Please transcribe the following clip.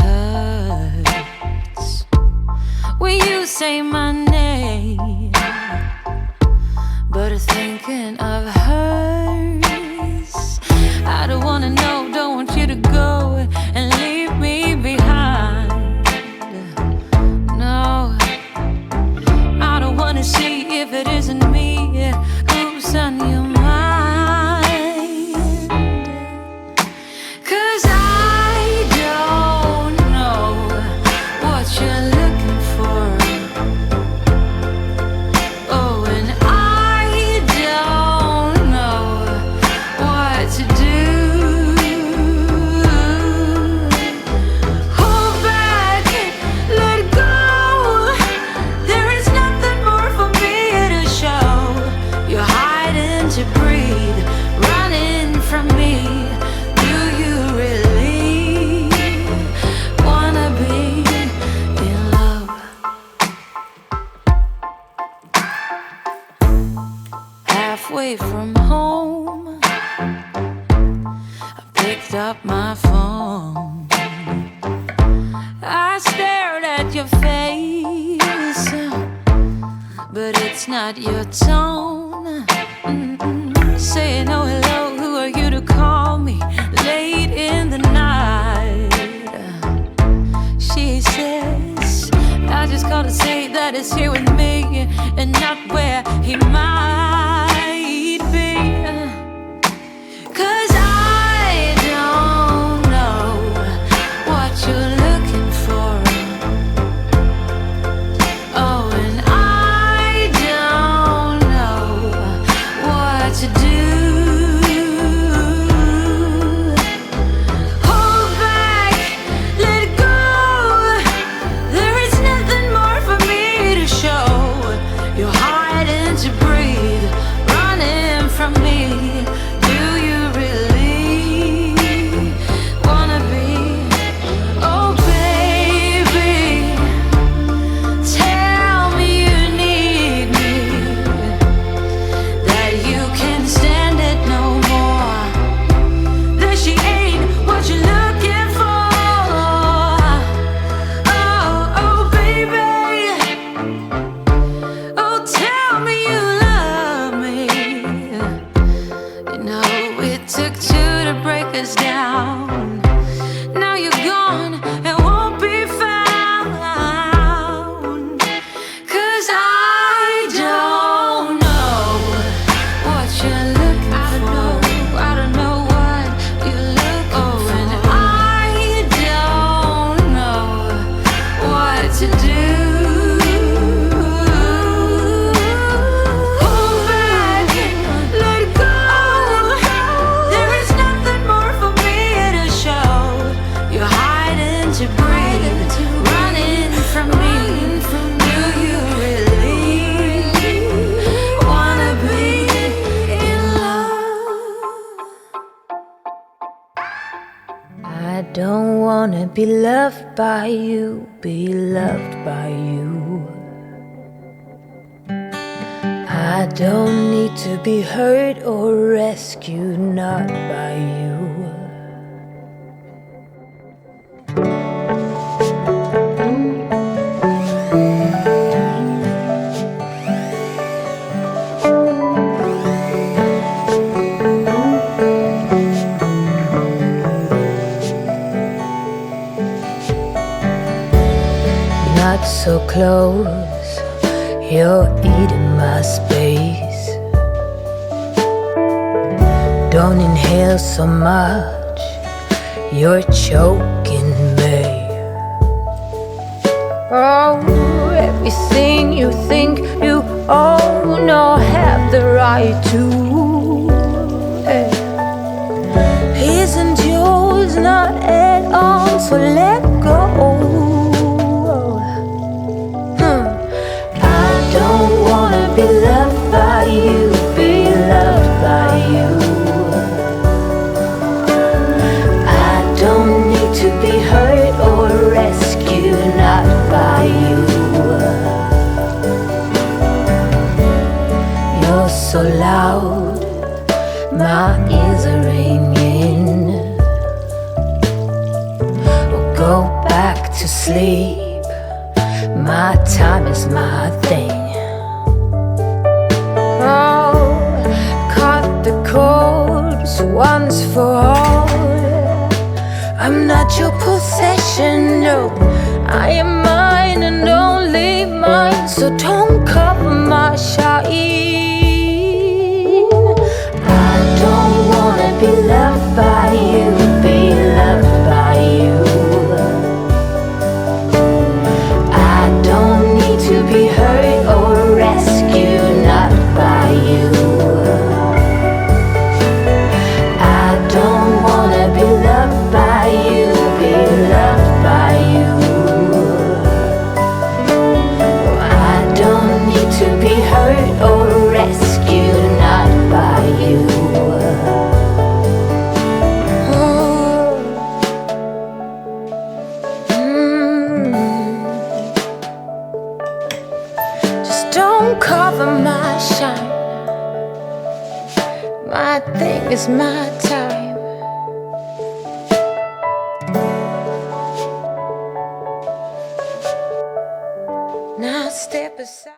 hurts when you say my name, but thinking of hers. I don't wanna know, don't want you to go and leave me behind. No, I don't wanna see if it isn't me who's on your mind. 'Cause I don't know what you're looking for. Oh, and I don't know what to do. Hold back, let go. There is nothing more for me to show. You're hiding to breathe, running from me. Do you really wanna be in love? Halfway from home, I picked up my phone. I stared at your face, but it's not your tone. Saying oh hello, who are you to call me late in the night? She says I just gotta say that it's here with me and not where he might be. 'Cause I don't know what you're looking for. Oh, and I don't know what to do. Hold back, let go. There is nothing more for me to show. You're hiding to breathe, running from me. Do you really wanna be? Oh baby, tell me you need me, that you can stand it no more, that she ain't what you're looking for. Oh, oh baby, oh tell me you love me. You know it took two to break us down. Now you're gone and won't be found. 'Cause I don't know what you're looking for. I don't know what you're looking for. And I don't know what to do. Hold back, let go. There is nothing more for me to show. You're hiding to breathe, running from me. Do you really wanna be in love? I don't wanna be loved by you, be loved by you. I don't need to be hurt or rescued, not by you. Not so close, you're eating my space. Don't inhale so much, you're choking me. Oh, everything you think you own or have the right to, isn't yours, not at all, so let go. I don't wanna be loved by you, be loved by you. I don't need to be hurt or rescued, not by you. You're so loud, my ears are ringing. Oh, go back. to sleep. My time is my thing. Oh, cut the cords once for all. I'm not your possession, no. I am mine and only mine. So don't cover my shine. I don't wanna be loved by you, be loved by you. I don't need to be hurt or rescued, not by you. I don't wanna be loved by you, be loved by you. I don't need to be hurt or rescued, not by you. Just don't cover my shine. My thing is my time.